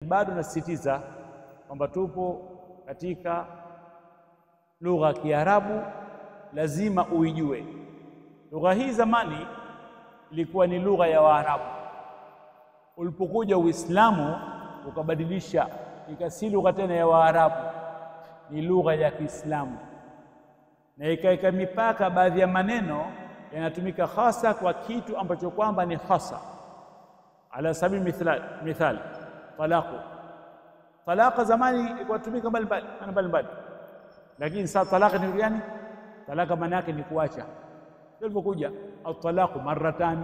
Bado nasisitiza kwamba tupo katika lugha ya Kiarabu, lazima uijue. Lugha hii zamani ilikuwa ni lugha ya Waarabu. Ulipokuja Uislamu ukabadilisha, ikasi lugha tena ya Waarabu, ni lugha ya Kiislamu, na ikaweka mipaka. Baadhi ya maneno yanatumika hasa kwa kitu ambacho kwamba ni hasa. Ala sabili mithal talaka zamani ilikuwa tumika mbalimbali, lakini sasa talaka ni gani? Talaka maana yake ni kuacha. Ilipokuja at-talaqu marratan,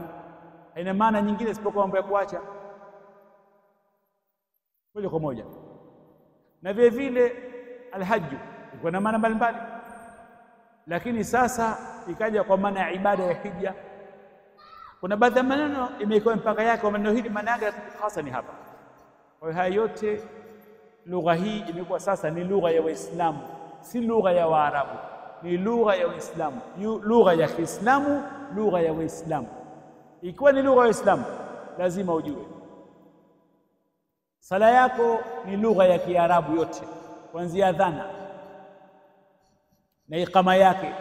haina maana nyingine isipokuwa mambo ya kuacha moja kwa moja. Na vile vile alhajju ilikuwa na maana mbalimbali, lakini sasa ikaja kwa maana ya ibada ya hija. Kuna baadhi ya maneno imekuwa mpaka yake, kwa maneno hili maana yake hasa ni hapa. Kwa hiyo haya yote, lugha hii imekuwa sasa ni lugha ya Waislamu, si lugha ya Waarabu, ni lugha ya Waislamu, lugha ya Kiislamu, lugha ya Waislamu. Ikiwa ni lugha ya Waislamu, lazima ujue. Sala yako ni lugha ya Kiarabu yote, kuanzia adhana na iqama yake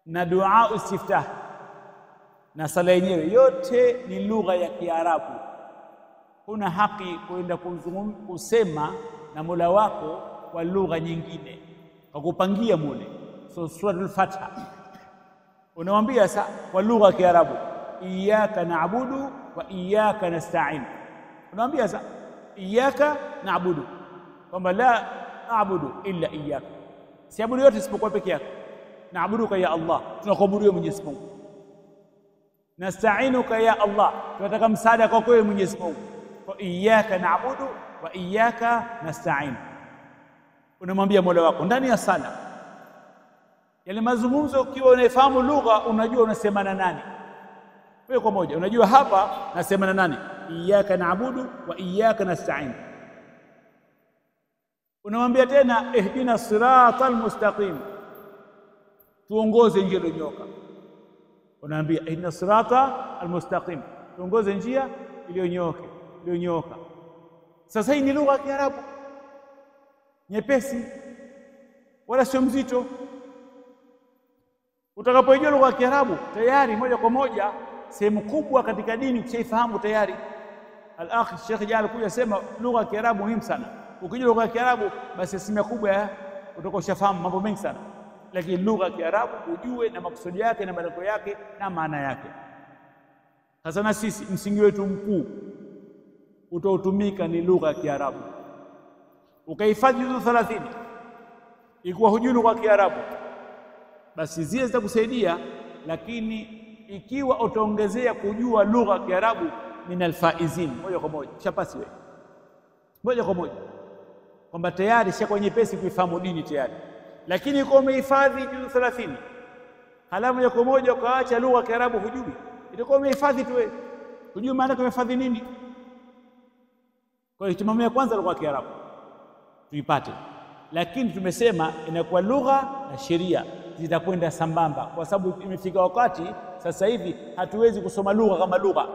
na dua istiftah na sala yenyewe, yote ni lugha ya Kiarabu. Huna haki kwenda kusema na Mola wako kwa lugha nyingine, kwa kupangia mule. So suratul Fatiha unamwambia kwa lugha ya Kiarabu, iyyaka na'budu wa iyyaka nasta'in. Unamwambia iyyaka na'budu, kwamba la a'budu illa iyyaka, siabudu yote isipokuwa peke yako. Na'buduka ya Allah, tunakuabudu Mwenyezi Mungu. Nasta'inuka ya Allah, tunataka msaada kwako wewe Mwenyezi Mungu. Kwa iyyaka na'budu wa iyyaka nasta'in. Unamwambia Mola wako ndani ya sala. Yale mazungumzo, ukiwa unafahamu lugha, unajua unasema na nani wewe kwa moja, unajua hapa nasema na nani. Iyyaka na'budu wa iyyaka nasta'in. Unamwambia tena ihdina siratal mustaqim, tuongoze njia iliyonyoka. Unaambia ihdina siratal mustaqim, tuongoze njia iliyonyoka. Sasa hii ni lugha ya Kiarabu nyepesi, wala sio mzito. Utakapojua lugha ya Kiarabu tayari moja kwa moja sehemu kubwa katika dini ukishaifahamu tayari. Al-akhi Sheikh Jalo kuja sema lugha ya Kiarabu muhimu sana. Ukijua lugha ya Kiarabu basi asilimia kubwa utakuwa ushafahamu mambo mengi sana. Lakini lugha ya Kiarabu ujue na makusudi yake na malengo yake na maana yake. Sasa na sisi msingi wetu mkuu utautumika ni lugha ya Kiarabu. Ukahifadhi hizo 30, ikiwa hujui lugha ya Kiarabu basi zile zitakusaidia, lakini ikiwa utaongezea kujua lugha ya Kiarabu min alfaizin, moja kwa moja chapasi wewe moja kwa moja, kwamba tayari shakuwa nyepesi kuifahamu dini tayari. Lakini ikiwa umehifadhi juzu 30 halafu moja kwa moja ukaacha lugha ya Kiarabu hujui, itakuwa umehifadhi tu wewe, hujui maana umehifadhi nini. Kwa hiyo tumamia kwanza lugha ya Kiarabu tuipate, lakini tumesema inakuwa lugha na sheria zitakwenda sambamba, kwa sababu imefika wakati sasa hivi hatuwezi kusoma lugha kama lugha.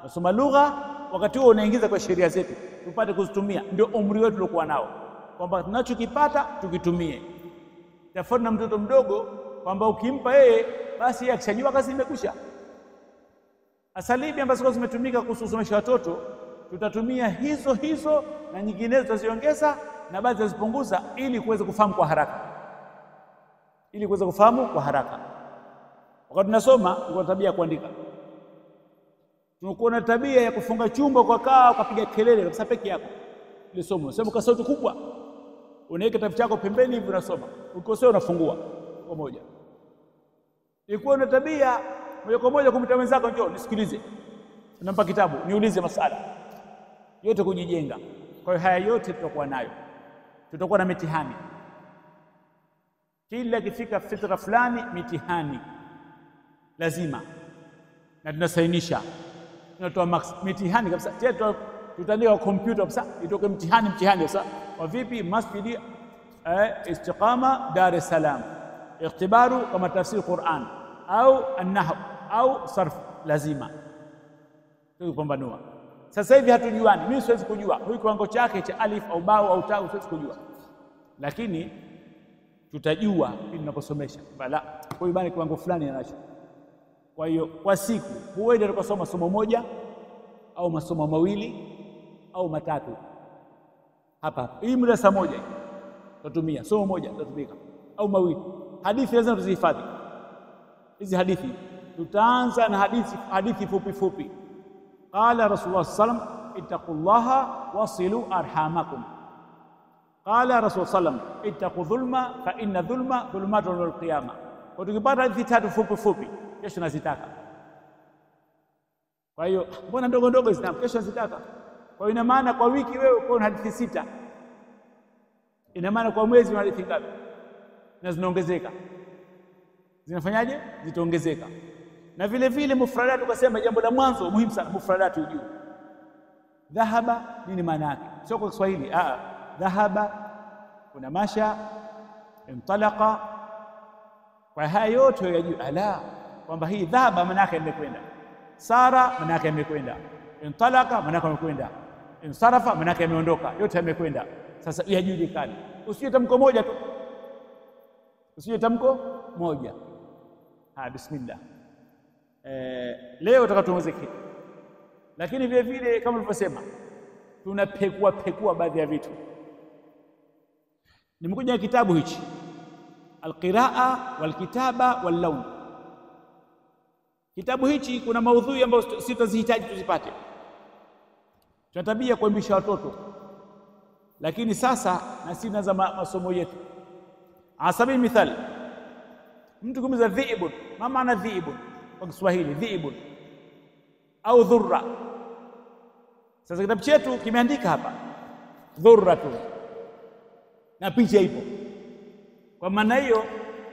Kusoma lugha wakati huo unaingiza kwa sheria zetu tupate kuzitumia. Ndio umri wetu uliokuwa nao, kwamba tunachokipata tukitumie. Tofauti na mtoto mdogo kwamba ukimpa yeye basi yeye akishajua kazi imekwisha. Asalibi ambazo zimetumika kusomesha watoto tutatumia hizo na nyinginezo tutaziongeza na baadhi tuzipunguza, ili kuweza kufahamu kwa haraka. Wakati tunasoma tulikuwa na tabia ya kuandika, tulikuwa na tabia ya kufunga chumba kwa kaa ukapiga kelele kabisa peke yako ile somo, sema kwa sauti kubwa, unaweka kitabu chako pembeni hivi unasoma, ukikosea unafungua kwa moja. Ilikuwa na tabia moja kwa moja kumta wenzako, njoo nisikilize, unampa kitabu niulize masala yote, kujijenga. Kwa hiyo haya yote tutakuwa nayo, tutakuwa na mitihani kila kifika fitra fulani, mitihani lazima, na tunasainisha, tunatoa max mitihani kabisa. Tutaandika kompyuta kabisa itoke mtihani kabisa. Kwa vipi? Masjidi Istiqama Dar es Salaam, ikhtibaru kama tafsiri Qur'an au an-nahw au sarf, lazima tukupambanua. Sasa hivi hatujuani, mimi siwezi kujua huyu kiwango chake cha alif au bao au tau, siwezi kujua, lakini tutajua ili tunaposomesha bala huyu bwana kiwango fulani anacho. Kwa hiyo kwa siku huenda tukasoma somo moja au masomo mawili au matatu hapa. Hii muda saa moja tutatumia somo moja tutatumika au mawili. Hadithi lazima tuzihifadhi hizi hadithi. Tutaanza na hadithi fupi fupi. Qala Rasulullah sallam ittaqullaha wasilu arhamakum. Qala Rasulullah sallam ittaqu dhulma fa inna dhulma dhulmatun yawm al-qiyamah. Kwa tukipata hadithi tatu fupi fupi kesho nazitaka. Kwa hiyo mbona ndogo ndogo zina kesho nazitaka. Kwa hiyo ina maana kwa wiki wewe uko na hadithi 6. Ina maana kwa mwezi una hadithi ngapi? Na zinaongezeka. Zinafanyaje? Zitaongezeka. Na vile vile mufradatu, ukasema jambo la mwanzo muhimu sana, mufradatu ujue. Dhahaba nini maana yake? Sio kwa Kiswahili. Dhahaba kuna masha, intalaqa. Kwa haya yote yajue ala kwamba hii dhahaba maana yake imekwenda. Sara maana yake imekwenda. Intalaqa maana yake imekwenda. Insarafa maana yake imeondoka. Yote yamekwenda. Sasa yajulikane. Usije tamko moja tu. Usije tamko moja. Bismillah. Leo tutakatuongeze kitu. Lakini vile vile kama nilivyosema tunapekua baadhi ya vitu. Nimekuja na kitabu hichi Al-Qiraa wal-Kitaba wal-Lawn. Kitabu hichi kuna maudhui ambayo sitazihitaji tuzipate. Tuna tabia kuambisha watoto. Lakini sasa na sina za masomo yetu. Asabi mithali. Mtu kumiza dhiibun, ma maana dhiibun kwa Kiswahili? Dhiibun au dhurra. Sasa kitabu chetu kimeandika hapa dhurratun na picha ipo. Kwa maana hiyo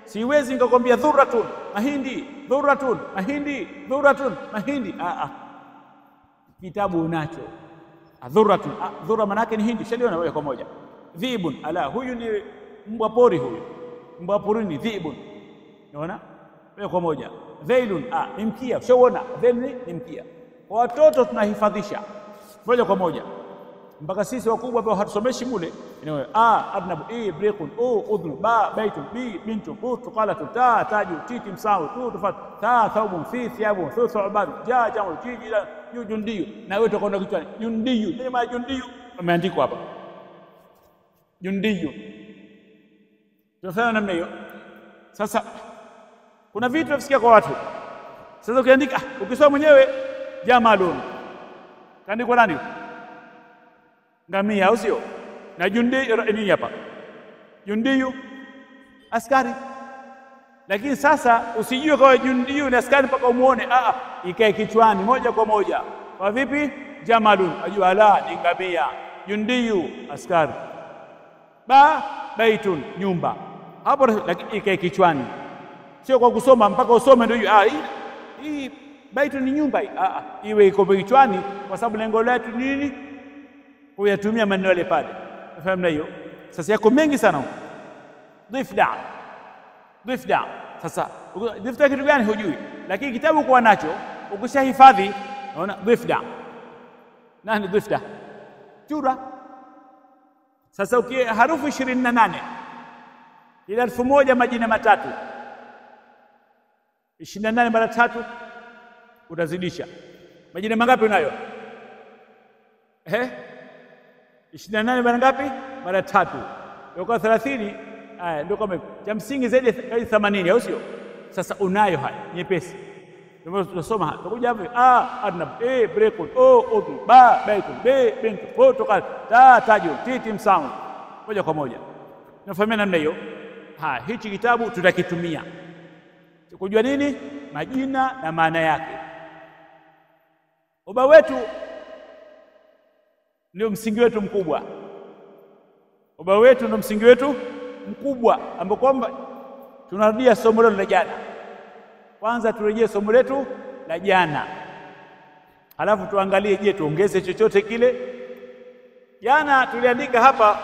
siwezi nikakwambia dhurratun mahindi, dhurratun mahindi, dhurratun mahindi. Kitabu unacho dhurratun. Dhurra maana yake ni hindi, shaliona wewe kwa moja. Dhiibun ala, huyu ni mbwa pori, huyu mbwa porini dhiibun. Unaona wewe kwa moja. Dhailun ni mkia, ushaona dhailun ni mkia. Kwa watoto tunahifadhisha moja kwa moja, mpaka sisi wakubwa ambao hatusomeshi mule inawe adnab briqun udhun ba baitun bi bintun tuqalatu ta taju titi msau tu tufat ta thawbun fi thiyabun fi thu'ban ja jamu jiji jundiyu. Na wewe utakwenda kichwani jundiyu. Nini maana jundiyu? Umeandikwa hapa jundiyu. Tunafanya namna hiyo. Sasa kuna vitu visikia kwa watu. Sasa ukiandika ukisoma mwenyewe jamalun kaandikwa nani? Ngamia, au sio? Na jundiyu nini hapa? Jundiyu askari. Lakini sasa usijue kwa jundiyu ni askari mpaka umuone. Ikae kichwani moja kwa moja. Kwa vipi? Jamalun ajua la ni ngamia, jundiyu askari, baitun nyumba. Hapo lakini ikae kichwani. Sio kwa kusoma mpaka usome ndio hii baitu ni nyumba hii. Iwe iko kichwani, kwa sababu lengo letu nini? Kuyatumia maneno yale pale. Unafahamu hiyo? Sasa yako mengi sana huko. Dhifda. Sasa dhifda kitu gani hujui, lakini kitabu kwa nacho ukishahifadhi unaona dhifda. Nani dhifda? Chura. Sasa harufu 28 ila 1000 majina matatu. 28 mara 3 utazidisha. Majina mangapi unayo? 28 mara ngapi? Mara 3. Ndio 30. Ndio kama cha msingi zaidi 80, au sio? Sasa unayo haya nyepesi. Ndio tunasoma hapa. Tutakuja hapa adnab briqun udhu ba baitun b bintu tuqal ta taju titi msau. Moja kwa moja. Tunafahamu namna hiyo. Hichi kitabu tutakitumia kujua nini? Majina na maana yake. Ubao wetu ndio msingi wetu mkubwa. Ubao wetu ndio msingi wetu mkubwa ambao kwamba tunarudia somo letu la jana. Kwanza turejee somo letu la jana, halafu tuangalie, je, tuongeze chochote kile. Jana tuliandika hapa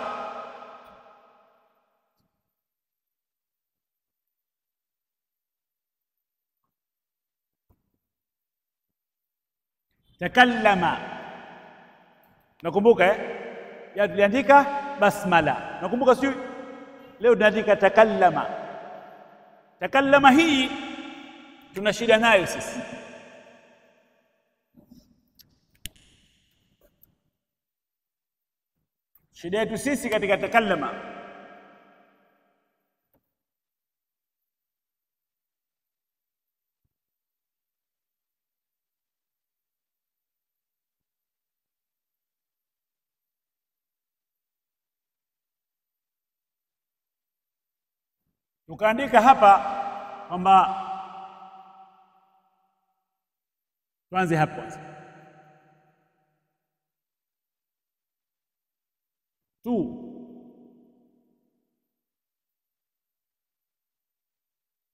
takallama Nakumbuka ya tuliandika basmala. Nakumbuka sio? Leo tunaandika takallama. Takallama hii tuna shida nayo sisi. Shida yetu sisi katika takallama, tukaandika hapa kwamba tuanze hapo tu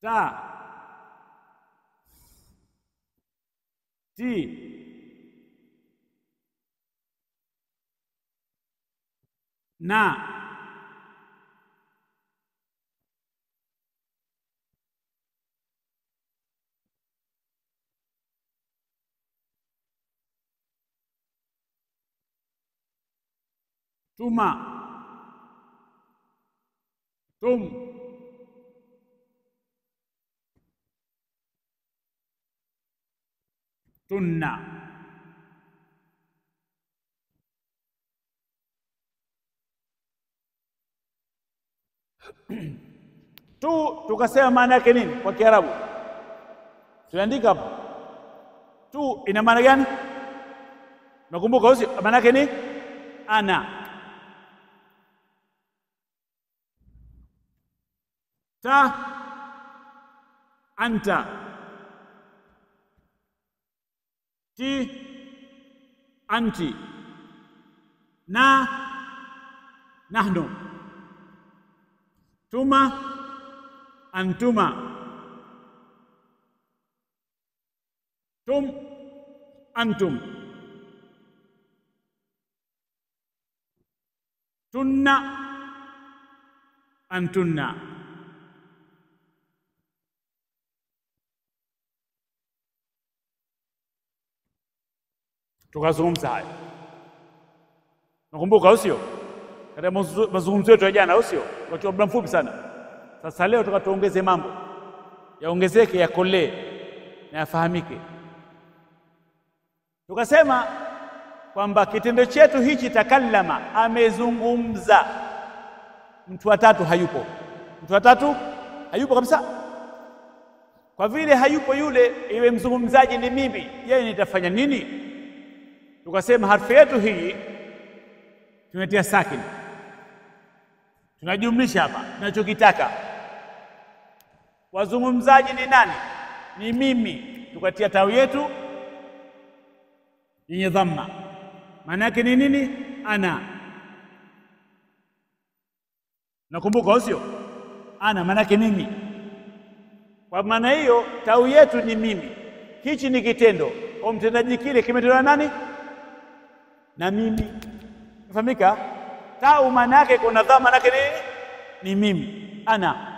ta ti na tuma, tum, tunna. Tu tukasema maana yake nini kwa Kiarabu? Tuandika hapo. Tu ina maana gani? Nakumbuka usi maana yake ni ana. Ta anta, ti anti, na nahnu, tuma antuma, tum antum, tunna antunna. Tukazungumza haya. Nakumbuka au sio? Katika mazungumzo yetu ya jana au sio? Kwa muda mfupi sana. Sasa leo tukatuongeze mambo. Yaongezeke, yakolee na yafahamike. Tukasema kwamba kitendo chetu hichi takallama, amezungumza, mtu wa tatu hayupo. Mtu wa tatu hayupo kabisa. Kwa vile hayupo yule, iwe mzungumzaji ni mimi, yeye nitafanya nini? Tukasema harfi yetu hii tumetia sakin, tunajumlisha hapa tunachokitaka. Wazungumzaji ni nani? Ni mimi. Tukatia tawi yetu yenye dhamma, maana yake ni nini? Ana. Nakumbuka sio? Ana maana yake mimi. Kwa maana hiyo tawi yetu ni mimi. Hichi ni kitendo, kwa mtendaji kile kimetendwa nani? Na mimi. Unafahamika? Tau maana yake kuna dhamma, maana yake ni mimi, ana.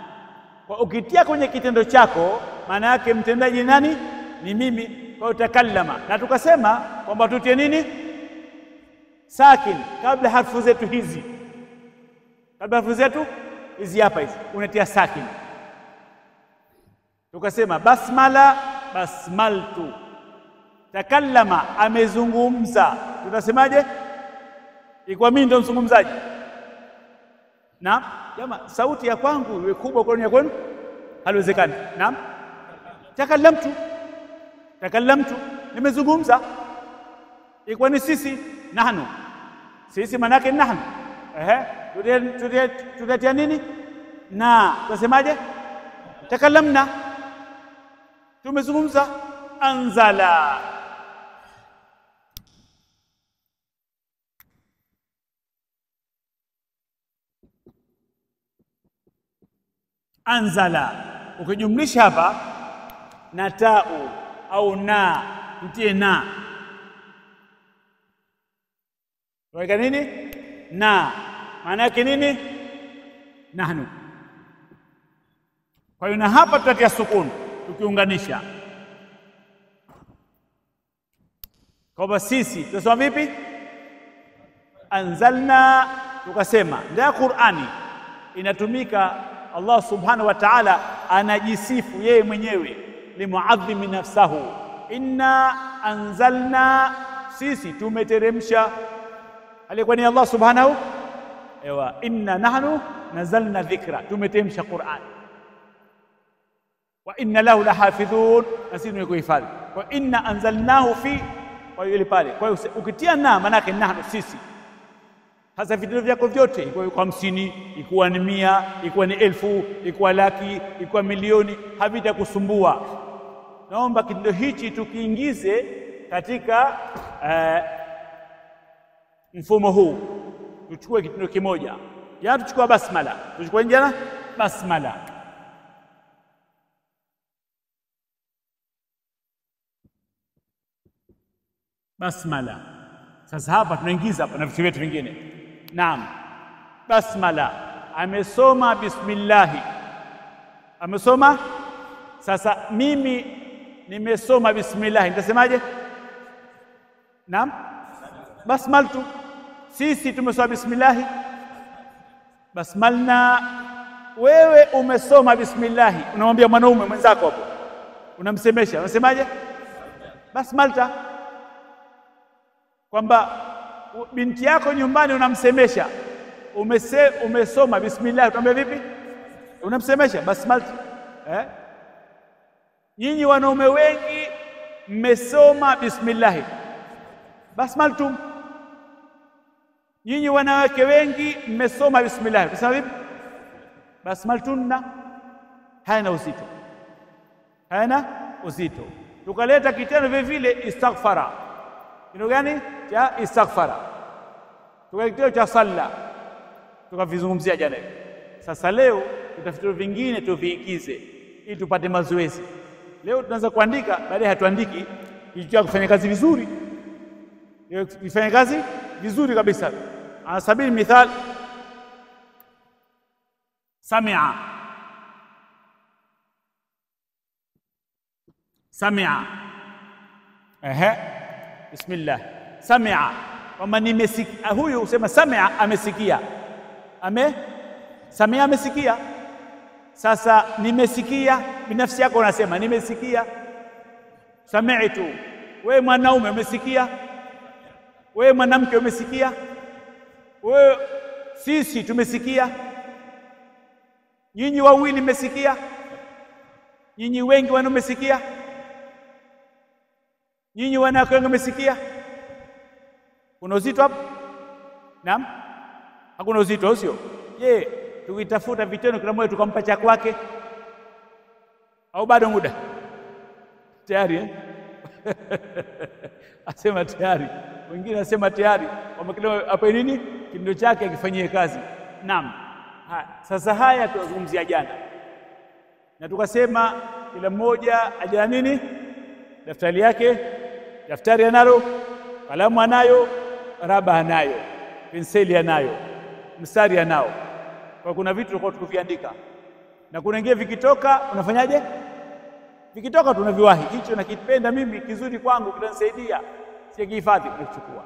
Kwa ukitia kwenye kitendo chako, maana yake mtendaji nani? Ni mimi. Kwa utakallama. Na tukasema kwamba tutie nini? Sakin kabla harfu zetu hizi. Kabla harfu zetu hizi hapa hizi unatia sakin. Tukasema basmala, basmaltu. Takallama, amezungumza. Tutasemaje? Ikuwa mimi ndo mzungumzaji. Naam, jamaa, sauti ya kwangu iwe kubwa kwa ya kwenu? Haliwezekani. Naam. Takallamtu. Takallamtu, nimezungumza. Ikuwa ni sisi, nahnu. Sisi manake nahnu. Tutatia nini? Na. Tutasemaje? Takallamna. Tumezungumza. Anzala. Anzala. Ukijumlisha hapa na tau au na, mtie na. Weka nini? Na. Maana yake nini? Nahnu. Kwa hiyo na hapa tutatia sukun tukiunganisha. Kwa sisi tutasema vipi? Anzalna, tukasema ndani ya Qur'ani inatumika Allah subhanahu wa ta'ala anajisifu yeye mwenyewe, limuadhimi nafsahu, inna anzalna, sisi tumeteremsha. Alikuwa ni Allah subhanahu, ewa, inna nahnu nazalna dhikra, tumeteremsha Qur'an, wa inna lahu lahafidhun, na sisi tumekuhifadhi. Kwa inna anzalnahu fi, kwa hiyo ile pale. Kwa hiyo ukitia na maana yake nahnu, sisi. Hasa vitendo vyako vyote, ikuwa 50, ikuwa ni 100, ikuwa ni 1000, ikuwa laki, ikuwa milioni, havitakusumbua. Naomba kitendo hichi tukiingize katika mfumo huu. Tuchukue kitendo kimoja. Jana tuchukua basmala. Tuchukue jana basmala. Basmala. Sasa hapa tunaingiza hapa na vitu vyetu vingine. Naam. Basmala. Amesoma bismillah. Amesoma. Sasa mimi nimesoma bismillah. Nitasemaje? Naam. Basmaltu. Sisi tumesoma bismillah. Basmalna. Wewe umesoma bismillah. Unamwambia mwanaume mwenzako hapo, unamsemesha, unasemaje? Basmalta. Kwamba binti yako nyumbani unamsemesha, umesoma bismillah, utamwambia vipi? Unamsemesha basmalta. Nyinyi wanaume wengi mmesoma bismillah, basmaltum. Nyinyi wanawake wengi mmesoma bismillah, utasema vipi? Basmaltunna. Haina uzito, haina uzito. Tukaleta kitendo vile vile istaghfara. Kino gani? Cha istaghfara. Tukakitendo cha salla, tukavizungumzia jana. Sasa leo tutafutwa vingine tuviingize ili tupate mazoezi. Leo tunaanza kuandika, baadaye hatuandiki, ili kufanya kazi vizuri. Ifanye kazi vizuri kabisa. Ala sabili mithal, sami'a. Sami'a. Bismillah. Sami'a. Kama nimesikia, huyu usema sami'a, amesikia. Sami'a amesikia. Sasa nimesikia, binafsi yako unasema nimesikia. Sami'tu. Wewe mwanaume umesikia? Wewe mwanamke umesikia? Wewe, sisi tumesikia? Nyinyi wawili mmesikia? Nyinyi wengi wanaomesikia? Nyinyi wanawake wengi mmesikia? Kuna uzito hapo? Naam? Hakuna uzito, sio? Je, tukitafuta vitendo kila mmoja tukampa cha kwake au bado muda? Tayari asema tayari. Wengine asema tayari. Hapa nini? Kitendo chake akifanyie kazi. Naam. Sasa haya tunazungumzia jana. Na tukasema kila mmoja ajana nini? Daftari yake, daftari analo, kalamu anayo, raba anayo, penseli anayo, mstari anao. Kwa kuna vitu tulikuwa tukiviandika. Na kuna wengine vikitoka unafanyaje? Vikitoka tunaviwahi. Hicho nakipenda mimi, kizuri kwangu, kitanisaidia. Sikihifadhi kuchukua.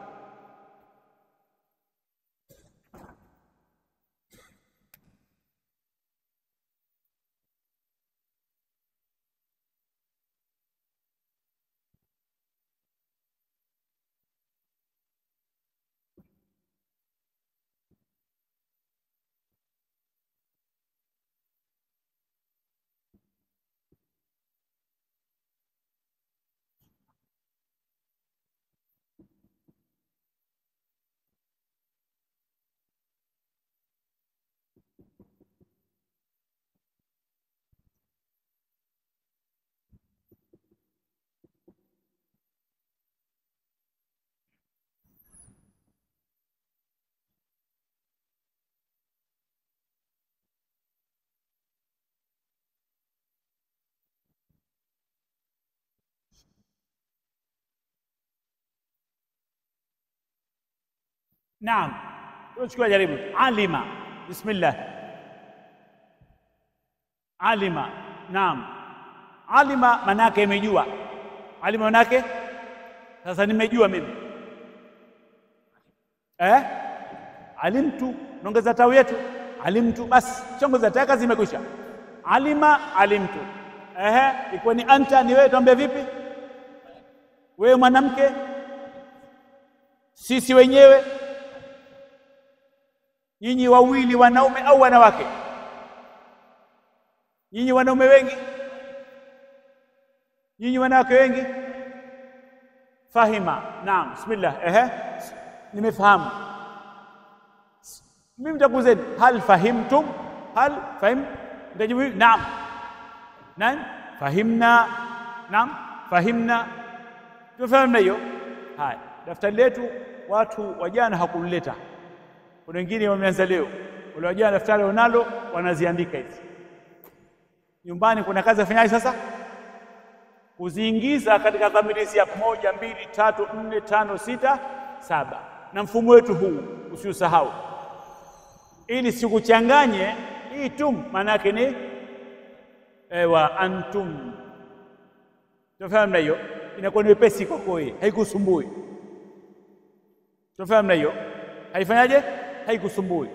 Naam. Tunachukua jaribu. Alima. Bismillah. Alima. Naam. Alima manake imejua. Alima manake sasa nimejua mimi. alimtu, naongeza tau yetu alimtu, basi chongeza tau, kazi imekwisha. Alima, alimtu. Iko ni anta, ni wewe, tuambie vipi? Wewe mwanamke, sisi wenyewe, nyinyi wawili wanaume au wanawake? Nyinyi wanaume wengi, nyinyi wanawake wengi? Fahima, naam, bismillah. Nimefahamu. Mimi mtakuzeni, hal fahimtum? Hal fahim? Nitajibu naam. Naam, fahimna. Naam, fahimna. Tumefahamu hiyo. Haya, daftari letu watu wajana hakulileta. Kuna wengine wameanza leo. Wale wajana daftari wanalo wanaziandika hizi. Nyumbani kuna kazi afanyaje sasa? Kuziingiza katika dhamiri ya 1 2 3 4 5 6 7. Na mfumo wetu huu usiusahau. Ili sikuchanganye hii tum maana yake ni wa antum. Tunafahamu hiyo? Inakuwa ni wepesi kwako wewe, haikusumbui. Tunafahamu hiyo? Haifanyaje? Haikusumbui.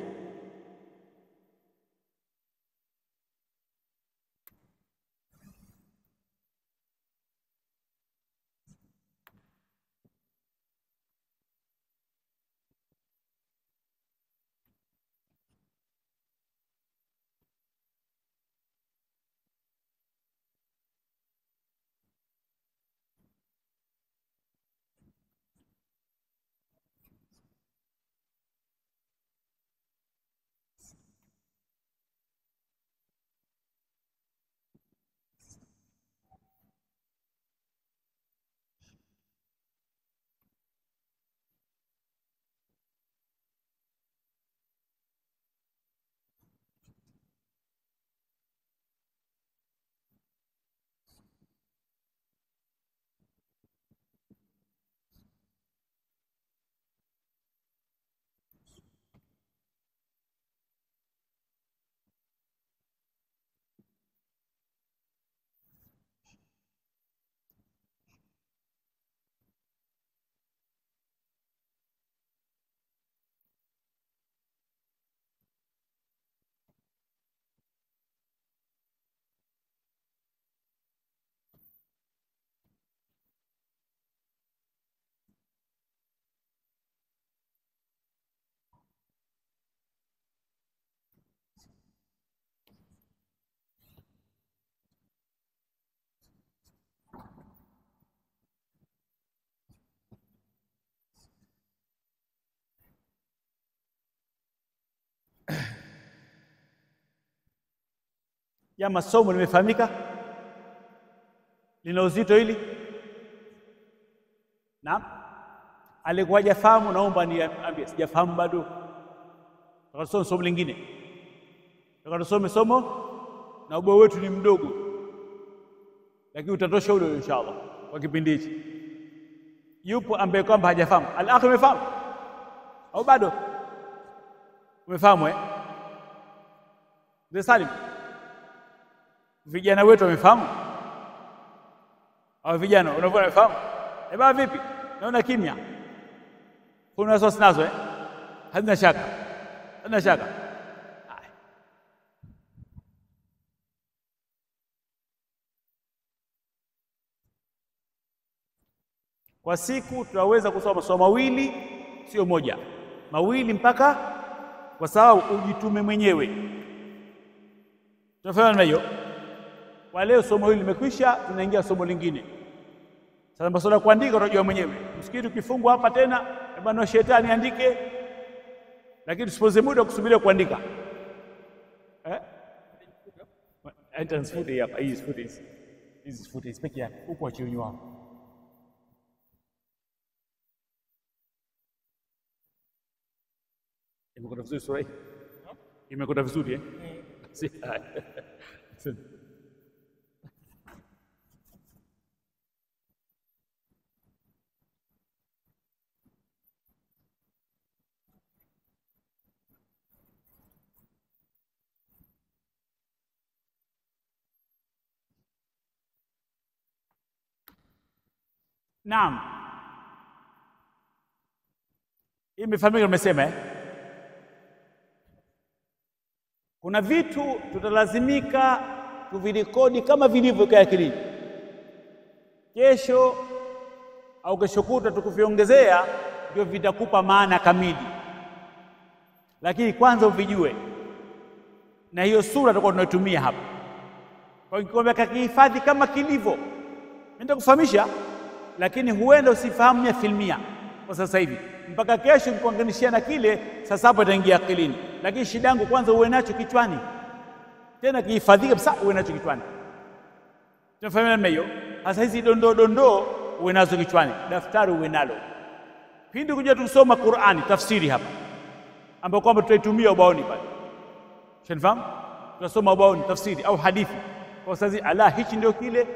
Ya masomo limefahamika? Lina uzito hili? Naam. Alikuwa hajafahamu, naomba niambie sijafahamu bado. Tukasome somo lingine. Tukasome somo na ubao wetu ni mdogo. Lakini utatosha ule inshallah kwa kipindi hichi. Yupo ambaye kwamba hajafahamu. Al-akhi umefahamu? Au bado? Umefahamu Mzee Salim? Vijana wetu wamefahamu? Au vijana unafahamu? Baba vipi? Naona kimya. Kuna wasiwasi nazo Hazina shaka. Hazina shaka. Kwa siku tunaweza kusoma masomo mawili, sio moja. Mawili mpaka, kwa sababu ujitume mwenyewe. Tunafahamu hiyo? Kwa leo somo hili limekwisha, tunaingia somo lingine. Sasa masuala ya kuandika unajua mwenyewe. Msikiti ukifungwa hapa tena, bwana shetani andike. Lakini tusipoze muda kusubiria kuandika. Entrance foot hapa, hii foot is. Hizi foot is pekee yake huko wa chini wao. Imekuwa vizuri sura hii? Imekuwa vizuri Naam. Imefahamika nimesema kuna vitu tutalazimika tuvirekodi kama vilivyo kwa akili. Kesho au kesho kutwa tukuviongezea ndio vitakupa maana kamili, lakini kwanza uvijue, na hiyo sura tutakuwa tunaitumia hapa. Kwa hiyo kikombe kakihifadhi kama kilivyo, nitakufahamisha, lakini huenda usifahamu 100% kwa sasa hivi, mpaka kesho nikuunganishia na kile, sasa hapo itaingia akilini. Lakini shida yangu kwanza uwe nacho kichwani, tena kihifadhike kabisa, uwe nacho kichwani. Tunafahamu namna hiyo. Sasa hizi dondoo uwe nazo kichwani, daftari uwe nalo. Pindi kuja tusoma Qur'ani tafsiri hapa, ambapo kwamba tutaitumia ubaoni pale, shanifahamu, tutasoma ubaoni tafsiri au hadithi kwa sasa, ala hichi ndio kile,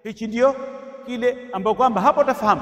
hichi ndio kile, ambapo kwamba hapo utafahamu.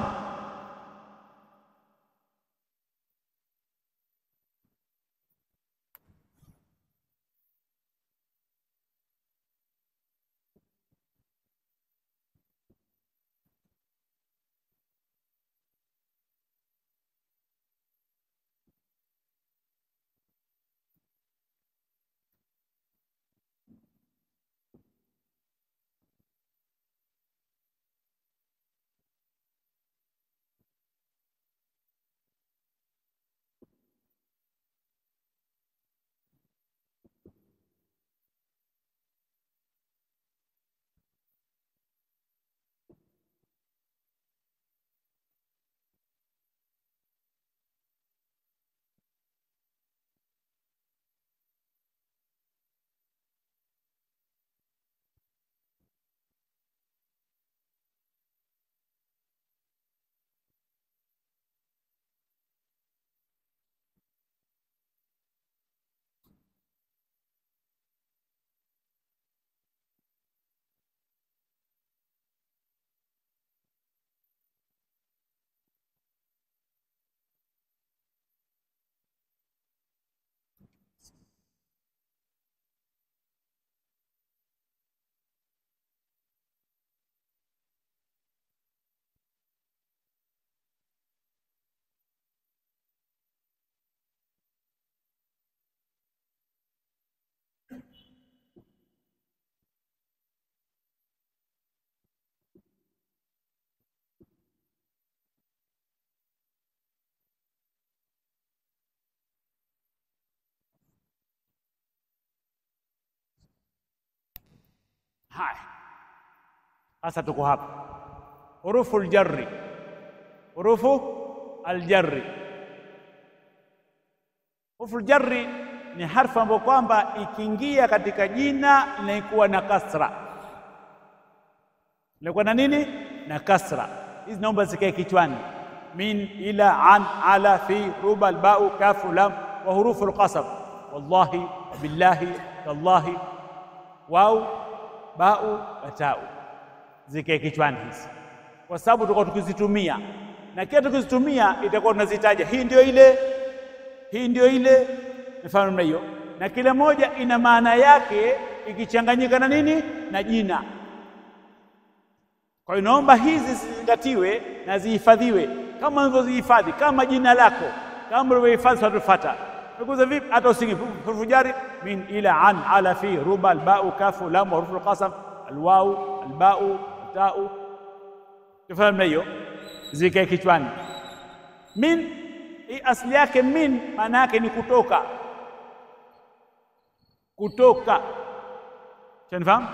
Haya, sasa tuko hapa hurufu aljarri. Hurufu aljarri, hurufu aljarri ni harfu ambayo kwamba ikiingia katika jina inakuwa na kasra, inakuwa na nini? Na kasra. Hizi naomba zikae kichwani: min, ila, an, ala, fi, ruba, albau, kafu, lam. Wa hurufu alqasam: wallahi, billahi, tallahi, wau, bau, watau. Zikae kichwani hizi, kwa sababu tutakuwa tukizitumia, na kila tukizitumia itakuwa tunazitaja, hii ndio ile, hii ndio ile. Mfano na hiyo, na kila moja ina maana yake ikichanganyika na nini? Na jina. Kwa hiyo naomba hizi zizingatiwe na zihifadhiwe kama unavyozihifadhi, kama jina lako, kama ulivyohifadhi suratul Fatiha. Tukuza vipi? Hata usingi hurufu jari: min, ila, an, ala, fi, ruba, albau, kafu, lam. Wa hurufu alqasam: alwau, albau, tau. Tufahamu na hiyo, zikae kichwani. Min, hii asili yake min maana yake ni kutoka, kutoka. Tunafahamu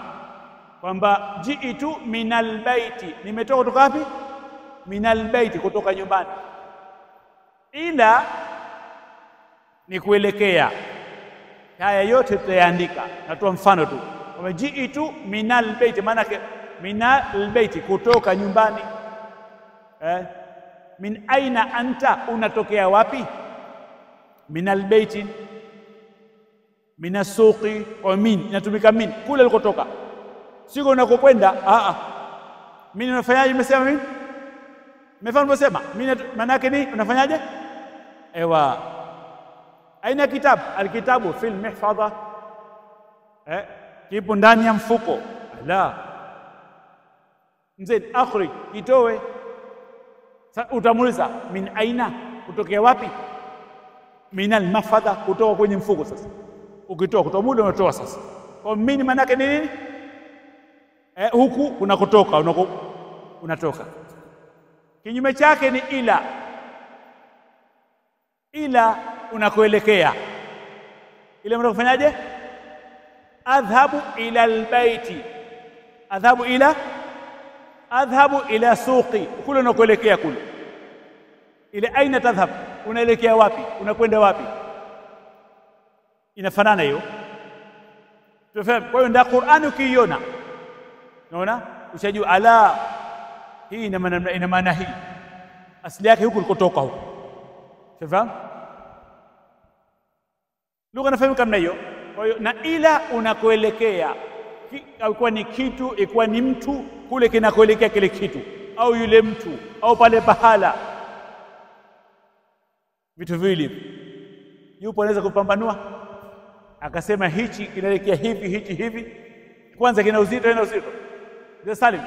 kwamba jiitu minal baiti, nimetoka kutoka wapi? Minal baiti, kutoka nyumbani. Ila ni kuelekea. Haya yote tutayaandika, natoa mfano tu kwamba jiitu minal baiti maana yake minal baiti, kutoka nyumbani. Min aina anta, unatokea wapi? Minal baiti, minas suqi. Kwa min inatumika min kule ulikotoka, siko unakokwenda. Min unafanyaje? Nimesema min, nimefanya nimesema min maana yake ni unafanyaje? Ewa, aina kitabu, alkitabu fil mihfadha, kipo ndani ya mfuko. Ala mzee, akhrij, kitowe. Utamuuliza min aina, kutokea wapi? Minal mafadha, kutoka kwenye mfuko. Sasa ukitoa kutoa muda unatoa sasa. Kwa min maana yake ni nini? Huku kuna kutoka, unatoka. Kinyume chake ni ila. Ila unakoelekea. Ile mtu kufanyaje? Adhhabu ila albayti. Adhhabu ila suqi. Kule unakoelekea kule. Ile aina tadhhab, unaelekea wapi? Unakwenda wapi? Inafanana hiyo. Tufahamu. Kwa hiyo ndio Qur'ani ukiiona. Unaona? Ushajua ala hii ina maana hii. Asili yake huku ulikotoka huko. Tufahamu? Lugha nafahamu kama hiyo. Kwa hiyo na ila unakoelekea. Au ni kitu, ikuwa ni mtu, kule kinakoelekea kile kitu, au yule mtu, au pale pahala. Vitu viwili. Yupo anaweza kupambanua akasema hichi kinaelekea hivi, hichi hivi. Kwanza kina uzito, ina uzito. Ndio Salim.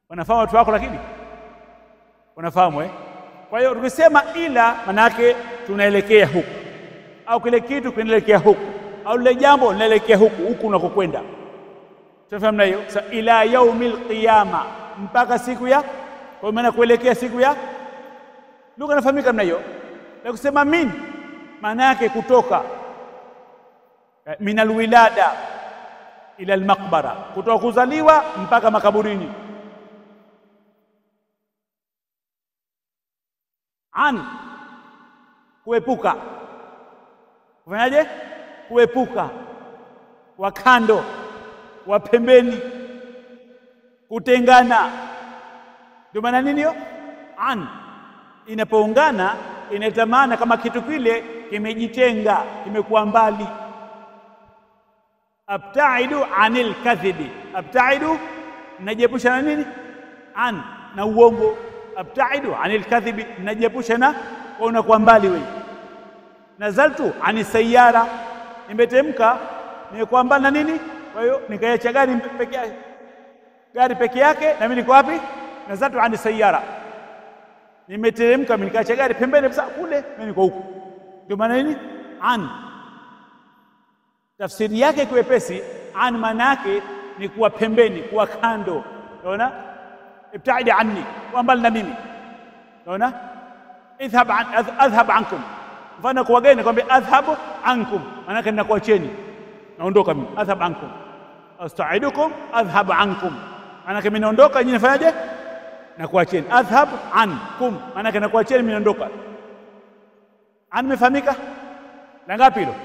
Wanafahamu watu wako, lakini wanafahamu Kwa hiyo tukisema ila maana yake tunaelekea huku, au kile kitu kinaelekea huku, au lile jambo linaelekea huku unakokwenda. Tunafahamu na hiyo. Sasa ila yaumil qiyama, mpaka siku ya, kwa maana kuelekea siku ya. Lugha inafahamika namna hiyo. Na kusema min maana yake kutoka, min alwilada ila almaqbara, kutoka kuzaliwa mpaka makaburini. An, kuepuka. Kufanyaje? Kuepuka, wa kando, wa pembeni, kutengana. Ndio maana nini hiyo? An inapoungana inaleta maana kama kitu kile kimejitenga, kimekuwa mbali. Abtaidu anil kadhibi, abtaidu najiepusha na nini? An, na uongo. Abtaidu anil kadhibi, najiepusha na unakuwa mbali wewe. Nazaltu ani sayara, nimetemka nimekuwa mbali na nini? Kwa hiyo nikaacha gari peke yake, na mimi niko wapi? Nazaltu ani sayara, nimeteremka mimi nikaacha gari pembeni kabisa kule, mimi niko huku. Ndio maana nini? An. Tafsiri yake kiwepesi, an maana yake ni kuwa pembeni, kuwa kando. Unaona? Ibtaidi anni, kuwa mbali na mimi. Unaona? Adhhab ankum. Mfano kwa wageni nakwambia adhhabu ankum, maana yake ninakuacheni, naondoka mimi. Adhhab ankum, astaidukum adhhab ankum, maana yake mimi naondoka, nyinyi nafanyaje? Nakuacheni. Adhhab ankum, maana yake nakuacheni, mimi naondoka. An imefahamika? Na ngapi hilo?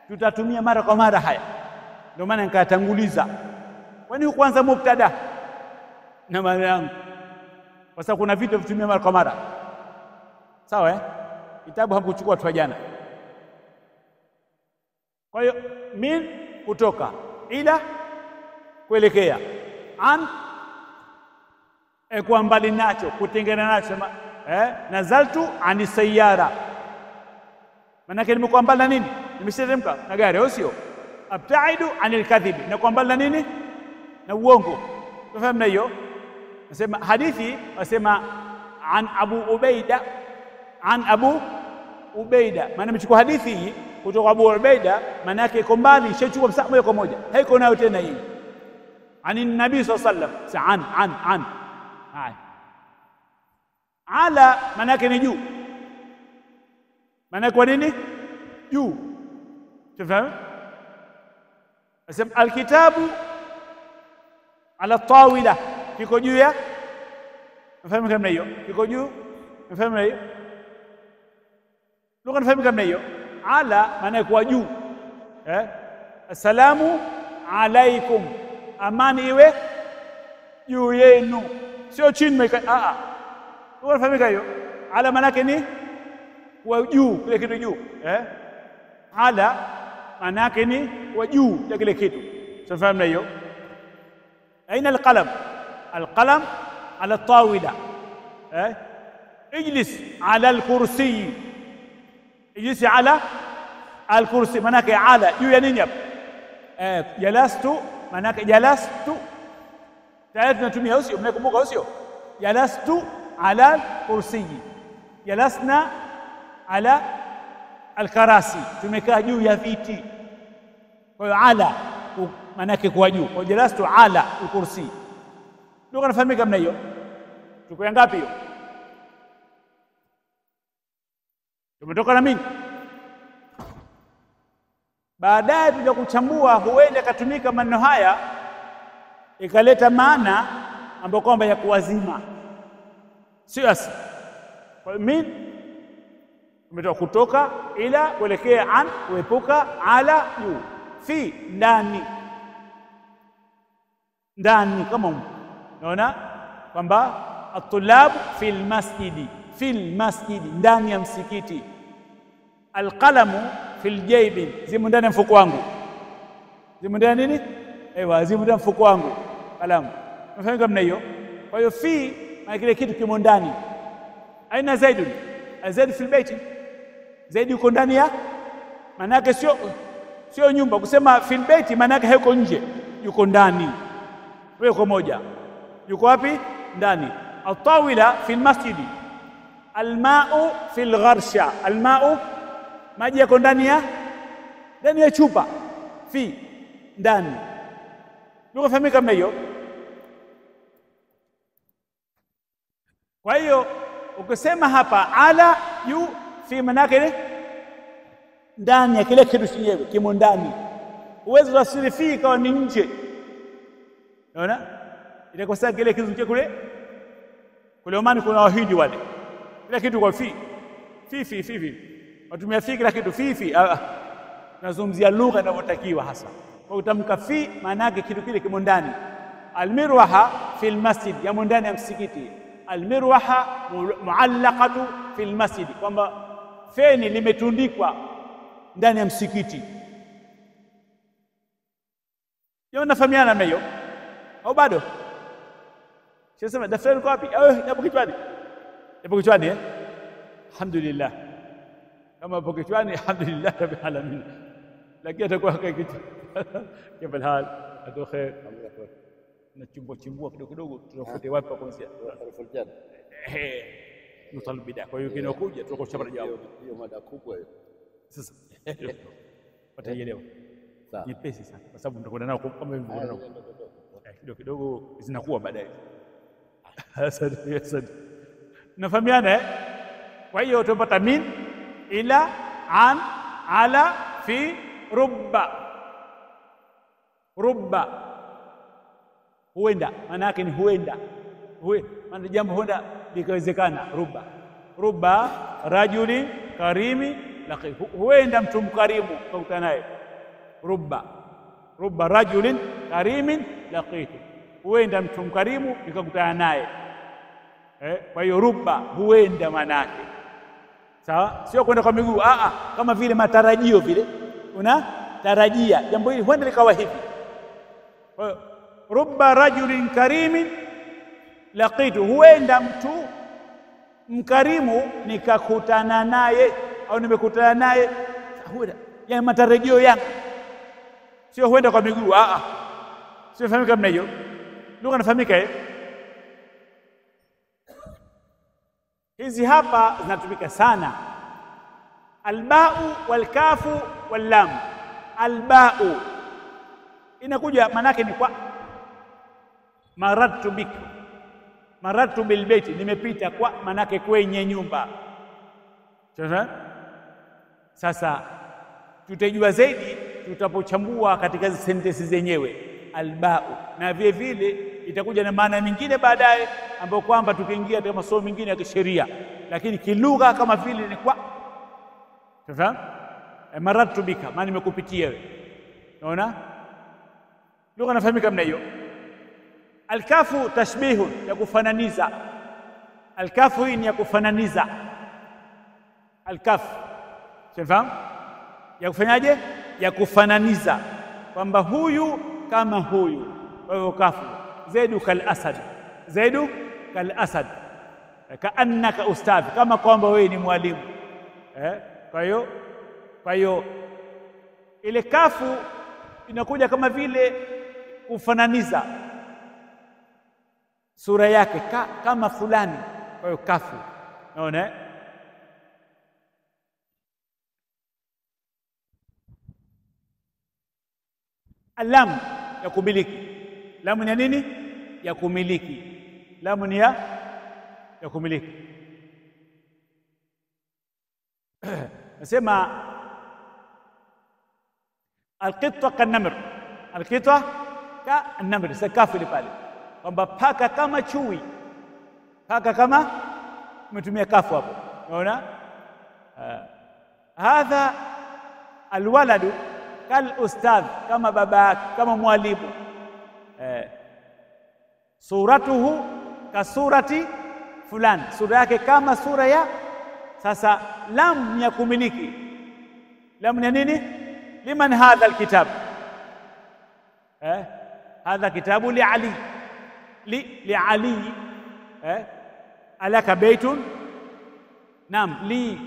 Tutatumia mara kwa mara haya. Ndio maana nikatanguliza. Kwani kwanza mubtada na maana yangu, kwa sababu kuna vitu vitumia mara kwa mara. Sawa Kitabu hakuchukua tu jana. Kwa hiyo min kutoka, ila kuelekea, an kwa mbali nacho, kutengana nacho. Nazaltu ani sayara, maana yake nimekuwa mbali na nini? Nimeshateremka na gari, au sio? Abtaidu anil kadhibi, na kwa mbali na nini? Na uongo. Tufahamu na hiyo. Nasema hadithi wasema an Abu Ubaida, an Abu Ubaida, maana nimechukua hadithi hii kutoka Abu Ubaida, maana yake iko mbali, ishachukua msamo moja kwa moja, haiko nayo tena hii. Ani nabii sallallahu alaihi wasallam, an haya. Ala maana yake ni juu, maana kwa nini juu? Tufahamu? Nasema alkitabu ala tawila, kiko juu ya. Nafahamu kama hiyo, kiko juu. Nafahamu hiyo lugha, nafahamu kama hiyo. Ala maana kwa juu. Assalamu alaikum, amani iwe juu yenu, sio chini. Lugha nafahamu hiyo. Ala maana yake ni kwa juu, kile kitu juu. Ala maana yake ni kwa juu ya kile kitu. Tunafahamu hiyo. Aina alqalam? Alqalam ala tawila. Ijlis ala alkursi, ijlis ala alkursi, maana yake ala juu ya nini hapa? Jalastu, maana yake jalastu tayari tunatumia, usio mnakumbuka, usio? Jalastu ala alkursi, jalasna ala alkarasi, tumekaa juu ya viti. Kwa hiyo ala maana yake kuwa juu. Kwa jalastu ala alkursi. Ndio kanafahamika namna hiyo. Tuko ngapi hiyo? Tumetoka na mimi. Baadaye tuja kuchambua, huenda katumika maneno haya ikaleta maana ambayo kwamba ya kuwazima, sio asi. Kwa hiyo min umetoka kutoka, ila kuelekea, an kuepuka, ala juu, fi ndani, ndani kama unaona kwamba at-tulab fil masjidi, fil masjidi ndani ya msikiti. Alqalamu fil jaybi, zimo ndani ya mfuko wangu. Zimo ndani nini? Ewa, zimo ndani ya mfuko wangu kalamu. Unafahamu kama hiyo? Kwa hiyo fi maana kile kitu kimo ndani. Aina Zaidun? Zaid fil baiti, Zaid yuko ndani ya, maana yake sio nyumba. Kusema fil baiti maana yake hayuko nje, yuko ndani. Wewe kwa moja, yuko wapi? Ndani. Atawila fil masjidi, almau fil gharsha, almau maji yako ndani ya chupa, fi ndani. Ndio fahamika kama hiyo. Kwa hiyo ukisema hapa ala juu, fi maana yake ndani ya kile kitu chenyewe, kimo ndani. Uwezo tafsiri fi ikawa ni nje, unaona ile kwa sababu kile kitu kule Omani kuna wahindi wale, kila kitu kwa fi watumia fi kila kitu fi. Tunazungumzia lugha inavyotakiwa hasa. Kwa utamka fi maana yake kitu kile kimo ndani. Almirwaha fil masjid, yamo ndani ya msikiti. Almirwaha muallaqatu fil masjid, kwamba feni limetundikwa ndani ya msikiti. Yeye nafahamiana na hiyo au bado? Sasa daftari liko wapi? Hapo kichwani. Hapo kichwani Alhamdulillah. Kama hapo kichwani alhamdulillah rabbil alamin. Lakini atakuwa kitu. Kama hal, ado khair. Na chimbua kidogo tunafuate wapi pa kuanzia? Alfajr. Nutal bid'a. Kwa hiyo kinakuja tunakoshapata jawabu. Hiyo mada kubwa hiyo. Sasa wataelewa. Sawa. Nyepesi sana kwa sababu tutakwenda nao kama hivyo nao. Kidogo zinakuwa baadaye. Asante. Nafahamiana Kwa hiyo tupata min, ila, an, ala, fi, rubba. Rubba huenda, maana yake ni huenda. Maana jambo huenda likawezekana. Rubba rajulin karimi laqi, huenda mtu mkarimu ukakutana naye. Rubba rajulin karimin laqitu, huenda mtu mkarimu nikakutana naye. Kwa hiyo rubba huenda maana yake, sawa, sio kwenda kwa miguu. Kama vile matarajio vile, unatarajia jambo hili huenda likawa hivi. Kwa hiyo rubba rajulin karimin laqitu, huenda mtu mkarimu nikakutana naye au nimekutana naye. Huenda ya matarajio yangu, sio huenda kwa miguu. Sio fahamika kama hiyo lugha, nafahamika hizi hapa zinatumika sana. Albau walkafu wallam. Albau inakuja manake ni kwa maratu bik, maratu bil baiti, nimepita kwa manake kwenye nyumba. Sasa tutajua zaidi tutapochambua katika sentensi zenyewe albau, na vile vile itakuja na maana nyingine baadaye ambayo kwamba tukiingia katika masomo mengine ya kisheria, lakini kilugha kama vile ni kwa sasa maratu bika, maana nimekupitia wewe. Unaona lugha nafahamika namna hiyo. Alkafu tashbihu, ya kufananiza. Alkafu hii ni ya kufananiza. Alkafu sifahamu ya kufanyaje, ya kufananiza kwamba huyu kama huyu. Kwa hiyo kafu zaidu kal asad, zaidu kal asad, kaannaka ustadhi, kama kwamba wewe ni mwalimu. Kwa hiyo ile kafu inakuja kama vile kufananiza sura yake kama fulani. Kwa hiyo kafu, naona Lamu ya kumiliki. Lamu ni nini? Ya kumiliki. Lamu ni ya kumiliki. Nasema alqitwa kanamr, alqitwa ka namr, sakafili pale kwamba paka kama chui, paka kama umetumia kafu hapo. Unaona hadha alwaladu kal ustadh, kama baba, kama mwalimu. Suratuhu ka surati fulani, sura yake kama sura ya. Sasa lam ya kumiliki. Lam ni nini? Liman hadha alkitab, hadha kitabu li Ali, li Ali. Alaka baitun, naam, li.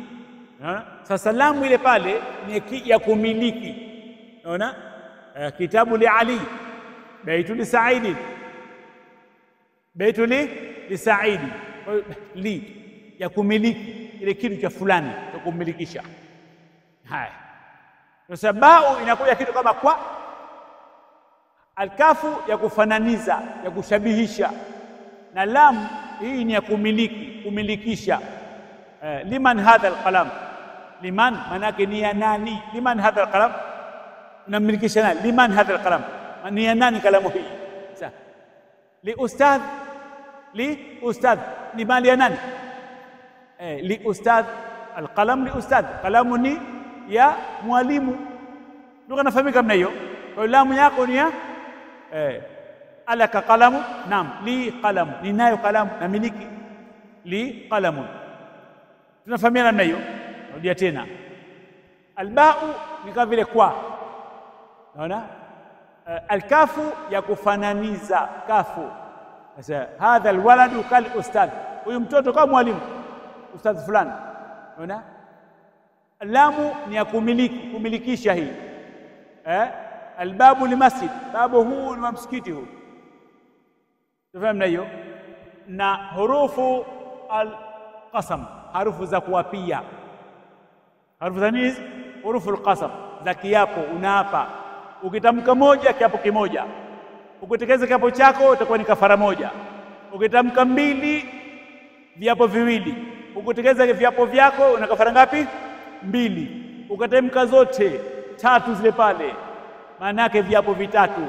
Sasa lamu ile pale ni ya kumiliki. Unaona, kitabu li Ali, baitu li Saidi, baitu li Saidi. Li ya kumiliki ile kitu cha fulani cha kumilikisha. Haya, sasa bau inakuja kitu kama kwa. Alkafu ya kufananiza, ya kushabihisha, na lam hii ni ya kumiliki, kumilikisha. Liman hadha alqalam, liman manake ni ya nani? Liman hadha alqalam, unamilikisha nani? Liman hadha alqalam, ni ya nani kalamu hii? Sasa li ustadh, li ustadh ni mali ya nani? Li ustadh alqalam, li ustadh, kalamu ni ya mwalimu. Ndio nafahamika mna hiyo. Kwa lamu yako ni ya alaka qalamu, naam, li qalamu, ninayo kalamu, namiliki li qalamu. Tunafahamiana na hiyo. Rudia tena, albau ni kama vile kwa. Unaona, alkafu ya kufananiza, kafu. Sasa hadha alwaladu kal ustadh, huyu mtoto kama mwalimu, ustadh fulani. Unaona, lamu ni ya kumiliki, kumilikisha hii. Albabu li masjid, babu huu ni wa msikiti huu. Tufahamu hiyo. Na hurufu alqasam, harufu za kuapia. Harufu za nini? Hurufu alqasam, za kiapo. Unaapa, ukitamka moja kiapo kimoja, ukitekeleza kiapo chako itakuwa ni kafara moja. Ukitamka mbili, viapo viwili. Ukitekeleza viapo vyako una kafara ngapi? Mbili. Ukatamka zote tatu zile pale, maana yake viapo vitatu.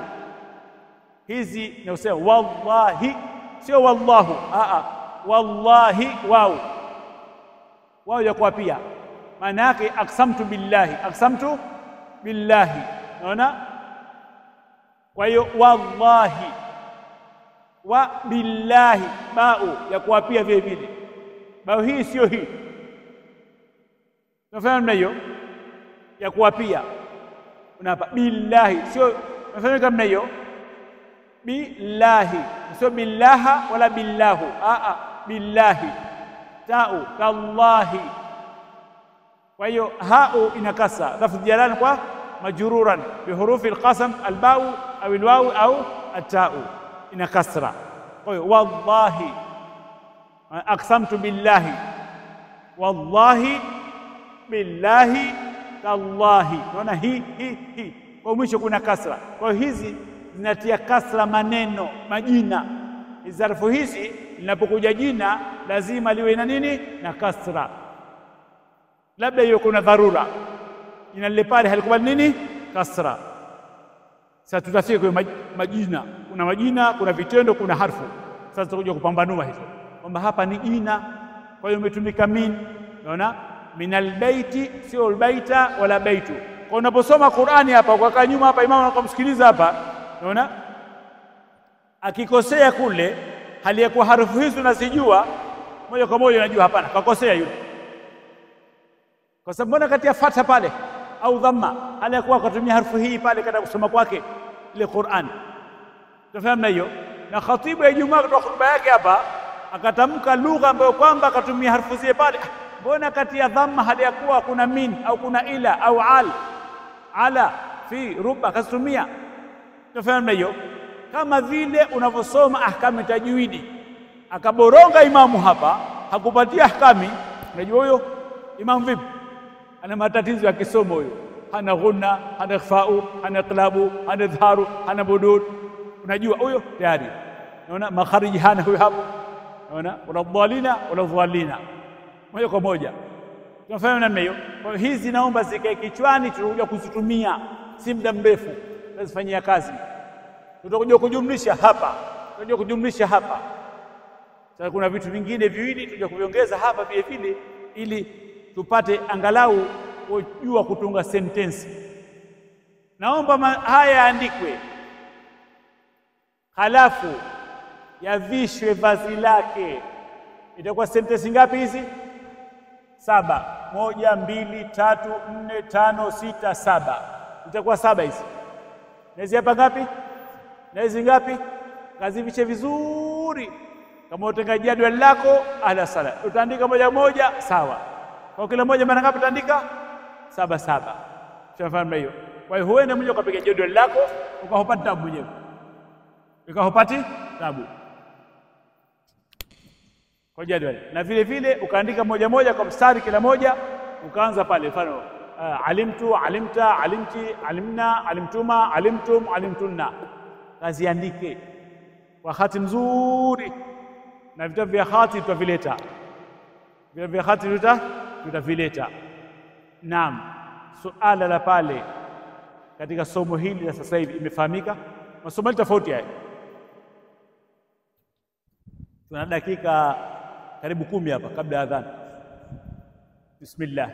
Hizi ni usema wallahi, sio wallahu. Wallahi, wao ya kuapia, maana yake aqsamtu billahi, aqsamtu billahi. Unaona, kwa hiyo wallahi wa billahi, bau ya kuapia vile vile. Bau hii sio hii, unafahamu hiyo ya kuapia. Unaapa billahi, sio unafahamu kama hiyo billahi, sio billaha wala billahu. Billahi, tau tallahi. Kwa hiyo hau inakasa, lafdh jalan kwa majruran bi hurufi alqasam, albau au alwaw au atau ina kasra. Kwa hiyo wallahi, aqsamtu billahi, wallahi, billahi, tallahi. Unaona hii kwa mwisho kuna kasra. Kwa hiyo hizi zinatia kasra maneno, majina. Hizi harfu hizi linapokuja jina lazima liwe na nini? Na kasra. Labda hiyo kuna dharura, jina lile pale halikubali nini? Kasra. Sasa tutafika kwa majina. Kuna majina, kuna vitendo, kuna harfu. Sasa tutakuja kupambanua hizo kwamba hapa ni jina, kwa hiyo umetumika min. Unaona, min albaiti, sio albaita wala baitu. Kwa unaposoma Qur'ani hapa ukakaa nyuma hapa, imamu anakumsikiliza hapa, unaona akikosea kule, hali ya kuwa harufu hizo unazijua moja kwa moja, unajua hapana, kakosea yule. Kwa sababu mbona kati ya fatha pale au dhamma, hali ya kuwa akatumia harufu hii pale katika kusoma kwake ile Qur'an. Tufahamu hiyo. Na khatibu ya Ijumaa kutoa khutba yake hapa akatamka lugha ambayo kwamba akatumia harufu zile pale. Mbona kati ya dhamma hali ya kuwa kuna min au kuna ila au ala fi ruba akatumia? Tufahamu hiyo. Kama vile unavyosoma ahkamu tajwidi, akaboronga imamu hapa, hakupatia ahkami. Unajua huyo imamu vipi? Ana matatizo ya kisomo huyo. hana ghunna, hana ikhfa'u, hana iqlabu, hana idharu, hana budud. Unajua huyo tayari. Unaona makhariji hana huyo hapo. Unaona wala dhalina wala dhalina. Moja kwa moja. Tunafanya namna hiyo. Kwa hiyo hizi naomba zikae kichwani, tutakuja kuzitumia si muda mrefu. Tutazifanyia kazi. Tutakuja kujumlisha hapa. Tutakuja kujumlisha hapa. Sasa kuna vitu vingine viwili tutakuja kuviongeza hapa vile vile ili tupate angalau kujua kutunga sentensi. Naomba haya yaandikwe. Halafu yavishwe vazi lake. Itakuwa sentensi ngapi hizi? 7. 1 2 3 4 5 6 7. Itakuwa 7 hizi. Na hizi hapa ngapi? Na hizi ngapi? Kazivishe vizuri. Kama utenga jadwali lako ala sala. Utaandika moja moja sawa. Kwa kila moja mara ngapi utaandika? 7. Tunafahamu hiyo. Kwa hiyo huenda mmoja ukapiga jadwali lako ukahopata tabu mwenyewe. Ukahopati tabu. Kwa jadwali. Na vile vile ukaandika moja moja kwa mstari kila moja, ukaanza pale mfano alimtu, alimta, alimti, alimna, alimtuma, alimtum, alimtunna. Kaziandike kwa hati nzuri. Na vitabu vya hati tutavileta. Vitabu vya hati tutavileta. Naam. Suala la pale katika somo hili la sasa hivi imefahamika? Masomo tofauti haya. Tuna dakika karibu 10 hapa kabla ya adhan. Bismillah.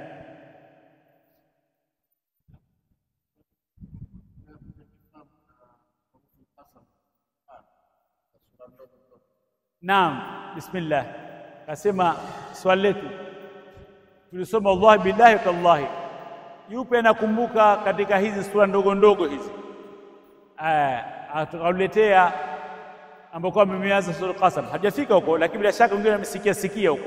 Naam, bismillah. Kasema swali letu tulisoma wallahi billahi tallahi. Yupi anakumbuka katika hizi sura ndogo ndogo hizi? Atakaoletea ambako ameanza sura Qasam. Hajafika huko lakini bila shaka wengine wamesikia huko.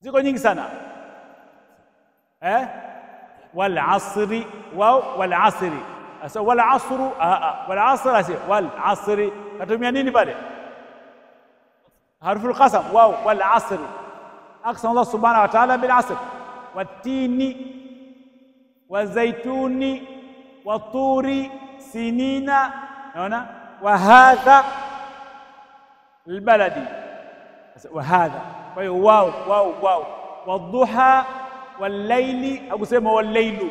Ziko nyingi sana. Wal asri wal asri. Asa wal asru wal asr wal asri. Katumia nini pale? Harfu al-qasam wal asri. Aqsama Allah subhanahu wa ta'ala bil asr. Wat-tini waz-zaituni wat-turi sinina. Unaona? Wa hadha al-baladi. Wa hadha. Kwa hiyo wao wadhuha wal-layli, akusema wal-laylu.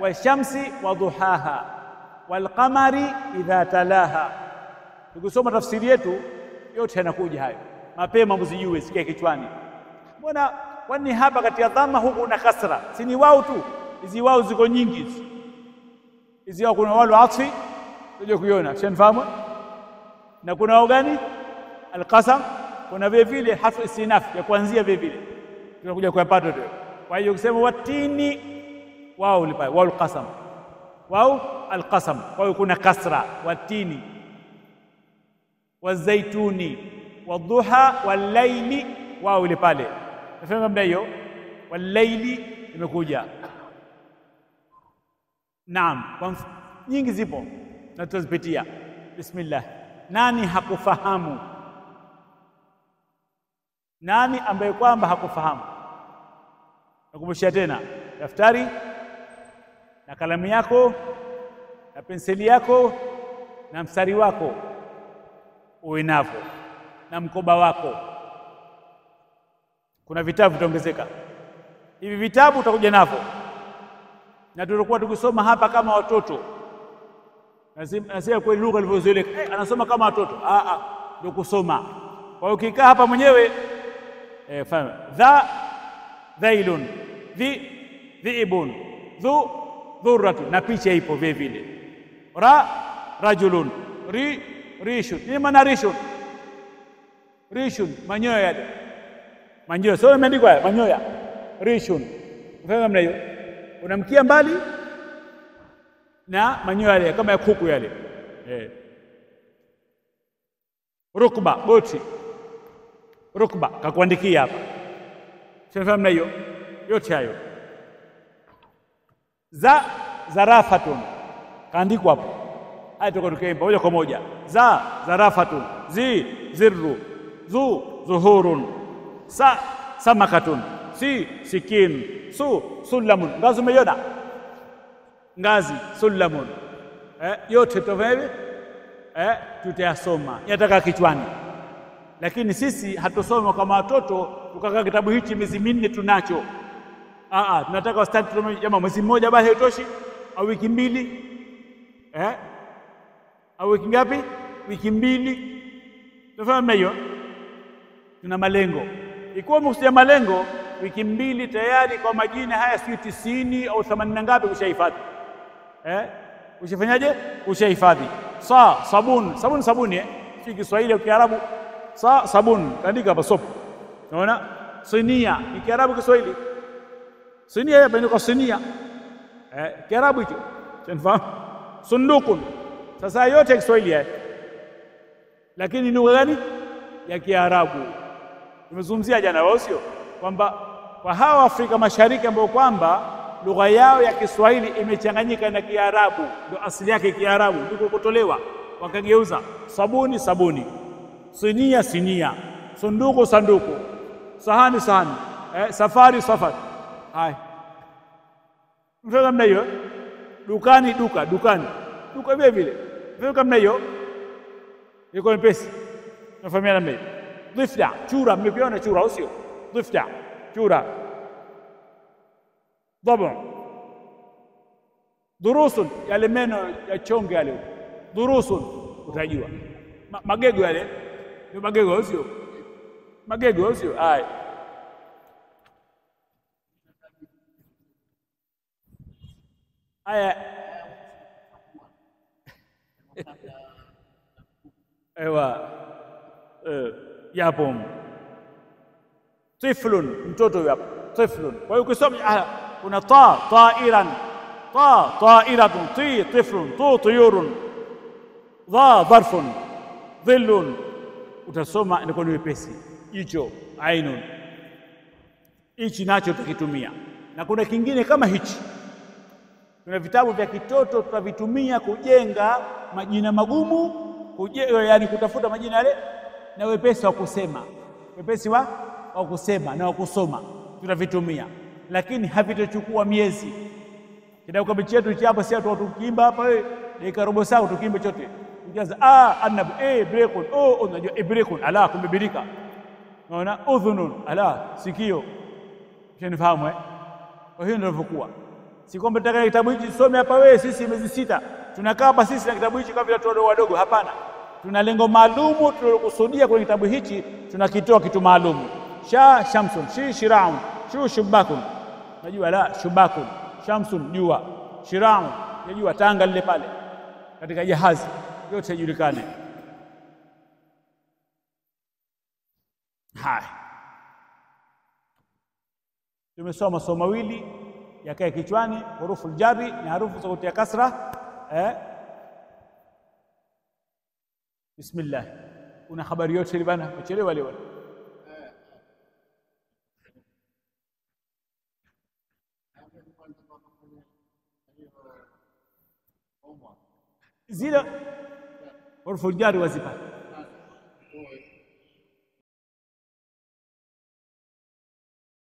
Washamsi wadhuhaha wal-qamari idha talaha. Tukisoma tafsiri yetu yote yanakuja hayo. Mapema mzijue, sikia kichwani. Mbona kwani hapa kati ya dhamma huku na kasra? Si ni wao tu. Hizi wao ziko nyingi hizi. Hizi wao kuna wao atfi, tuje kuiona. Mshafahamu? Na kuna wao gani? Al-qasam, kuna vile vile harfu istinaf ya kuanzia vile vile. Tunakuja kuyapata tu. Kwa hiyo ukisema watini wao lipa wao al-qasam. Wao al-qasam. Kwa hiyo kuna kasra watini. Wazaituni wadhuha wal-layli wao ile pale. Nafahamu mda hiyo? Wal-layli imekuja. Naam, nyingi zipo na tutazipitia. Bismillah. Nani hakufahamu? Nani ambaye kwamba hakufahamu? Nakumbusha tena, daftari na kalamu yako na penseli yako na mstari wako uwe navyo na mkoba wako. Kuna vitabu vitaongezeka. Hivi vitabu utakuja navyo. Na tulikuwa tukisoma hapa kama watoto. Nasema kwa lugha ilivyozoeleka. Anasoma kama watoto. Ndio kusoma. Kwa hiyo ukikaa hapa mwenyewe fahamu. Dhailun, dhiibun, dhurratu, na picha ipo vile vile. Rajulun, rishun. Ni maana rishun? Rishun, manyoya yale. Manyoya, sio imeandikwa haya, manyoya. Rishun. Unafahamu mna hiyo? Unamkia mbali na manyoya yale kama ya kuku yale. Rukba, goti. Rukba, kakuandikia hapa. Unafahamu na hiyo? Yote hayo. Zarafatun. Kaandikwa hapo. Haya tukaimba moja kwa moja. Zarafatun. Zirru. Zuhurun. Samakatun. si sikin, su sulamun. Ngazi umeiona? Ngazi, sulamun. Yote tofauti tutayasoma, yataka kichwani. Lakini sisi hatusoma kama watoto tukakaa kitabu hichi miezi minne tunacho. Tunataka wastani tusome jamaa mwezi mmoja basi haitoshi, au wiki mbili. Au wiki ngapi? Wiki mbili. Tufahamu hiyo. Tuna malengo. Ikiwa mkusudia malengo, wiki mbili tayari kwa majina haya si 90 au 80 ngapi ushahifadhi. Ushafanyaje? Ushahifadhi. Sabun, sabuni si Kiswahili au Kiarabu. Sabun, kaandika hapa soap. Unaona? Sinia, ni Kiarabu Kiswahili. Sinia hapa ni kwa sinia. Kiarabu hicho. Unafahamu? Sundukun. Sasa yote ya Kiswahili haya. Lakini lugha gani? Ya Kiarabu. Tumezungumzia jana wao sio kwamba kwa hawa Afrika Mashariki ambao kwamba lugha yao ya Kiswahili imechanganyika na Kiarabu, ndio asili yake Kiarabu, ndiko kutolewa, wakageuza sabuni sabuni, sinia sinia, sunduku sanduku, sahani sahani, safari safari. Haya, mfano namna hiyo. Dukani dukani, duka vile vile, vile kama hiyo iko mpesi. Nafahamia namna hiyo. Dhifda, chura, mmekiona chura au sio? Dhifda, chura. Dhabu. Durusun, yale meno ya chonge yale. Durusun, utajua. Magego yale, ni magego au sio? Magego au sio? Haya. Haya. Ewa. Yapo. Tiflun, mtoto yapo. Tiflun. Kwa hiyo ukisoma kuna tairan, tairatun, tiflun, tuyurun, dharfun, dhillun. Utasoma ni kwa wepesi. Hicho ainun. Hichi nacho tukitumia. Na kuna kingine kama hichi. Kuna vitabu vya kitoto tutavitumia kujenga majina magumu, yani kutafuta majina yale na wepesi wa kusema. Wepesi wa kusema na wa kusoma tutavitumia, lakini havitochukua miezi. Kitabu kama chetu hichi hapa, sisi tukiimba hapa dakika robo saa tukiimba chote. Ukianza annab brekun, unajua brekun, ala kumbibirika. Unaona udhunun, ala sikio. Unanifahamu Kwa hiyo ndio ilivyokuwa. Si kwamba nataka kitabu hichi some hapa wewe, sisi miezi 6 tunakaa hapa sisi na kitabu hichi kama vile watoto wadogo. Hapana, tuna lengo maalumu tulilokusudia kwenye kitabu hichi, tunakitoa kitu maalumu. Shamsun, shiraun, shubakun. Unajua la shubakun, shamsun jua, shiraun jua, tanga lile pale katika jahazi, yote yajulikane. Haya, tumesoma somo mawili yakae kichwani. Hurufu jari ni harufu za kutia kasra. Bismillah. Una habari yote bana, uchelewa leo. Zile hurufu jari wazipa